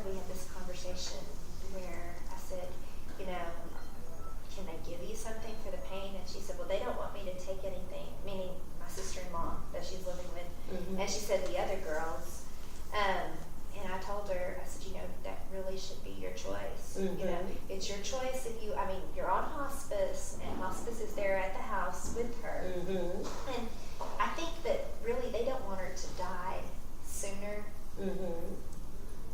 we had this conversation where I said, you know, can they give you something for the pain? And she said, well, they don't want me to take anything, meaning my sister-in-law that she's living with. Mm-hmm. And she said the other girls. And I told her, I said, you know, that really should be your choice. Mm-hmm. You know, it's your choice if you, I mean, you're on hospice, and hospice is there at the house with her. Mm-hmm. And I think that really they don't want her to die sooner, Mm-hmm.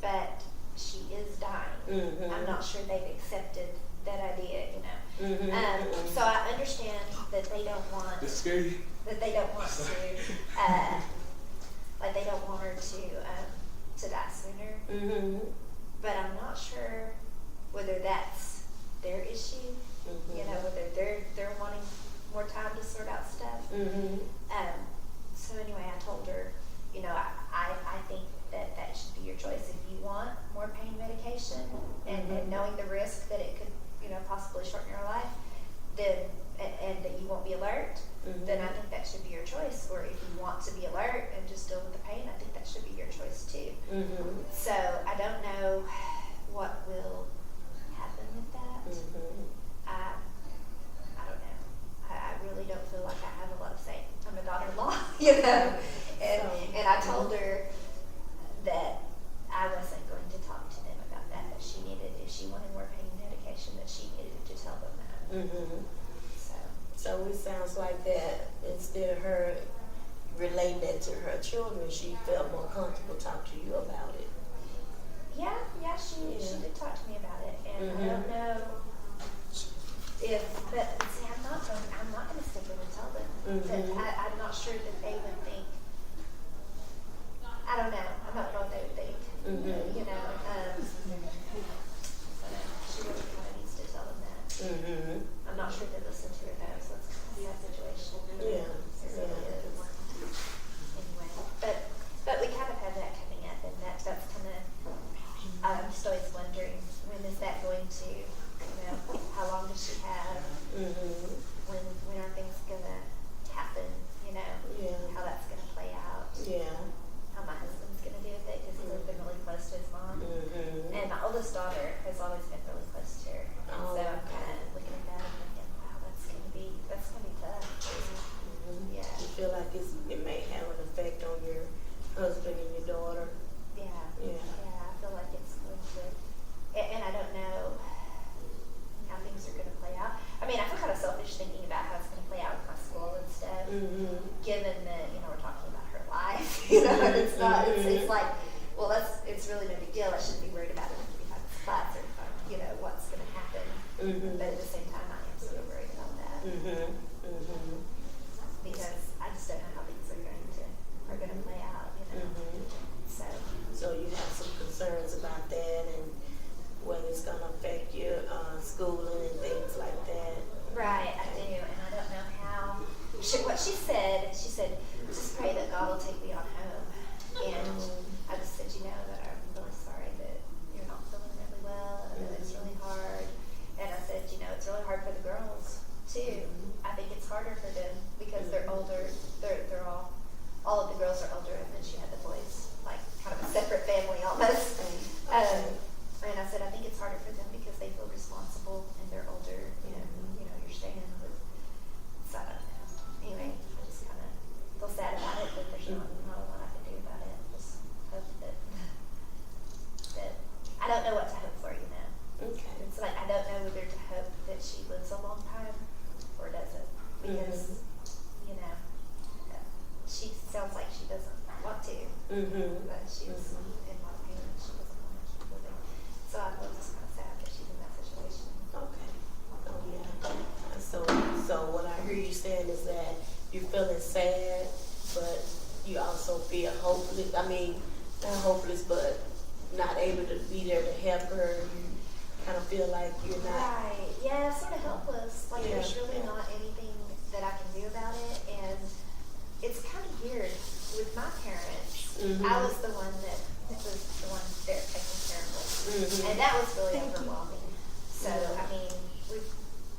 but she is dying. Mm-hmm. I'm not sure they've accepted that idea, you know. Mm-hmm. So I understand that they don't want, It's scary. that they don't want to, like they don't want her to die sooner. Mm-hmm. But I'm not sure whether that's their issue, Mm-hmm. you know, whether they're wanting more time to sort out stuff. Mm-hmm. So anyway, I told her, you know, I think that should be your choice. If you want more pain medication and knowing the risk that it could, you know, possibly shorten your life, then and that you won't be alert, Mm-hmm. then I think that should be your choice. Or if you want to be alert and just deal with the pain, I think that should be your choice too. Mm-hmm. So I don't know what will happen with that. Mm-hmm. I don't know. I really don't feel like I have a lot of say. I'm a daughter-in-law, you know, and I told her that I wasn't going to talk to them about that. That she needed, if she wanted more pain medication, that she needed to tell them that. Mm-hmm. So So it sounds like that instead of her relating that to her children, she felt more comfortable talking to you about it. yeah, she did talk to me about it, and I Mhm. don't know if, but see, I'm not going to step in and tell them. That Mhm. I'm not sure that they would think. I don't know. I don't know what they would think. Mhm. You know, so she really kind of needs to tell them that. Mm-hmm. I'm not sure they listen to her though, so it's kind of a sad situation. Yeah. It really is. Anyway, but we kind of have that coming up, and that's kind of, I'm just always wondering, when is that going to, you know, how long does she have? Mm-hmm. When are things gonna happen? You know, Yeah. how that's gonna play out. Yeah. How my husband's gonna deal with it, because he's always been really close to his mom. Mm-hmm. And my oldest daughter has always been really close to her. And Oh, so I'm okay. kind of looking at that and thinking, wow, that's gonna be tough. Mm-hmm. Yeah. You feel like it may have an effect on your husband and your daughter. Yeah. Yeah. I feel like it's going to, and I don't know how things are gonna play out. I mean, I feel kind of selfish thinking about how it's gonna play out with my school and stuff. Mm-hmm. Given that, you know, we're talking about her life, you know, it's not, it's like, well, it's really no big deal. I shouldn't be worried about it if I have this class or, you know, what's going to happen. Mm-hmm. But at the same time, I am sort of worried about that Mm-hmm. Mm-hmm. because I just don't know how things are going to play out, you know. Mm-hmm. So you have some concerns about that and whether it's going to affect your schooling and things like that. Right, I do, and I don't know how. What she said, just pray that God will take me on home. And I just said, you know, that I'm really sorry that you're not feeling really well. I know it's really hard. And I said, you know, it's really hard for the girls too. I think it's harder for them because they're older. They're all of the girls are older, and then she had the boys, like kind of a separate family almost. And I said, I think it's harder for them because they feel responsible and they're older. You know, you're staying with. So I don't know. Anyway, I just kind of feel sad about it, but there's not a lot I can do about it. Just hope that I don't know what to hope for. You know, Okay. it's like I don't know whether to hope that she lives a long time or doesn't, because you know, she sounds like she doesn't want to, Mm-hmm. but she's in my opinion she doesn't want to keep living. So I feel just kind of sad that she's in that situation. Okay. Oh yeah. So what I hear you saying is that you're feeling sad, but you also feel hopeless. I mean, not hopeless, but not able to be there to help her. You kind of feel like you're not. Right. Yeah, sort of helpless. Like Yeah, there's really yeah. not anything that I can do about it, and it's kind of weird. With my parents, Mhm. I was the one that was the one there taking care of them, Mhm. and that was really overwhelming. So I mean, we've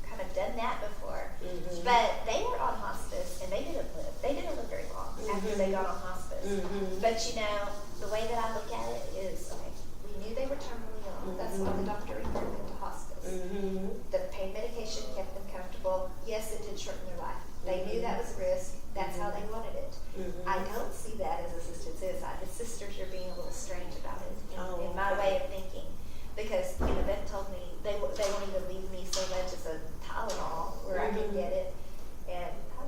kind of done that before, Mhm. but they were on hospice, and they didn't live. They didn't live very long after they got on hospice. Mhm. But you know, the way that I look at it is, okay, we knew they were because, you know, Beth told me they won't even leave me so much as a Tylenol where I can get it. And I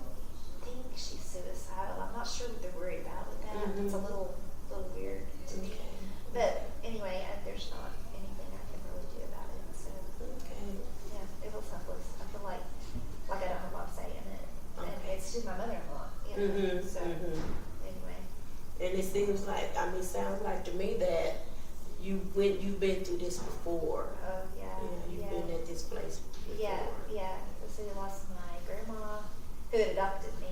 think she's suicidal. I'm not sure what they're worried about with that. It's a little weird to me. But anyway, there's not anything I can really do about it. So yeah, it was helpless. I feel like I don't have a lot of say in it. And it's just my mother-in-law, you know. So anyway. And it seems like, I mean, sounds like to me that you've been through this before. Oh yeah. You've been at this place before. Yeah. So we lost my grandma, who had adopted me.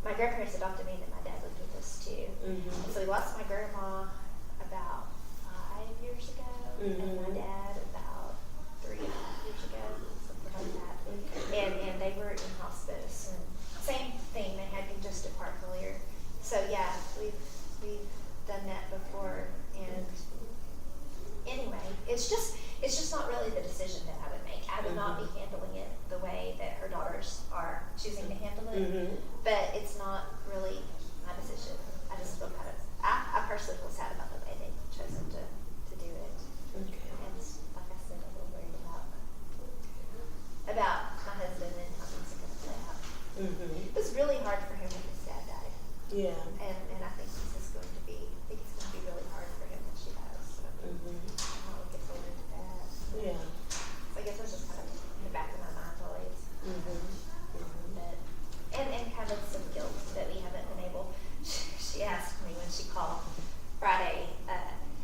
My grandparents adopted me, and then my dad lived with us too. And so we lost my grandma about 5 years ago, and my dad about 3.5 years ago, something like that. And they were in hospice, and same thing, they had congestive heart failure. So yeah, we've done that before, and anyway, it's just not really the decision that I would make. I would not be handling it the way that her daughters are choosing to handle it, but it's not really my decision. I just feel kind of, I personally feel sad about the way they've chosen to do it. And like I said, a little worried about my husband and how things are going to play out. It was really hard for him when his dad died. Yeah. And I think this is going to be, really hard for him when she does. So I'm not looking forward to that. Yeah. So I guess that's just kind of in the back of my mind always. But, and kind of some guilt that we haven't been able. She asked me when she called Friday,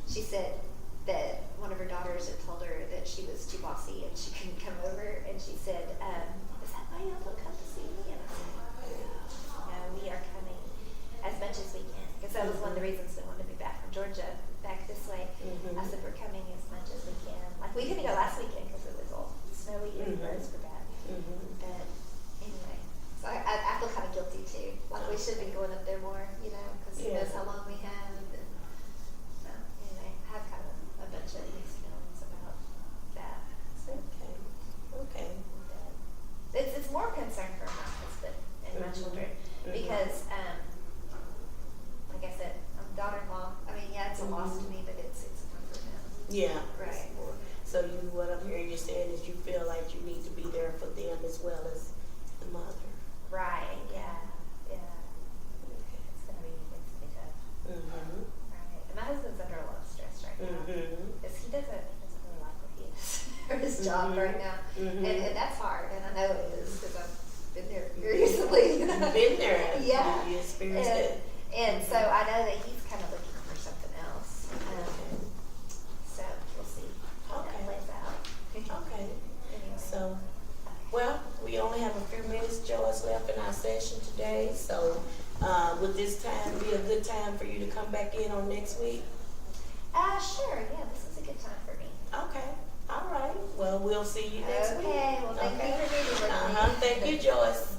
she said that one of her daughters had told her that she was too bossy and she couldn't come over, and she said, is that why y'all don't come to see me? And I said, no, we are coming as much as we can, because that was one of the reasons we wanted to be back from Georgia, back this way. I said, we're coming as much as we can. Like, we couldn't go last weekend because it was all snowy and roads were bad. But anyway, so I feel kind of guilty too. Like, we should be going up there more, you know, because who knows how long we have. And so anyway, I have kind of a bunch of mixed feelings about that. So it's more concern for my husband and my children, because like I said, I'm daughter-in-law. I mean, yeah, it's a loss to me, but it's a comfort now. Yeah. Right. So what I'm hearing you saying is you feel like you need to be there for them as well as the mother. Right. Yeah. It's gonna be tough. Right. And my husband's under a lot of stress right now, because he doesn't really like what he is or his job right now, and that's hard. And I know it is because I've been there recently. You've been there. Yeah. You experienced it. And so I know that he's kind of looking for something else. So we'll see how that plays out. Okay. Anyway. So, well, we only have a few minutes, Joyce, left in our session today. So, would this time be a good time for you to come back in on next week? Sure. Yeah, this is a good time for me. Okay. All right. Well, we'll see you next week. Okay. Well, thank you for meeting with me. Thank you, Joyce.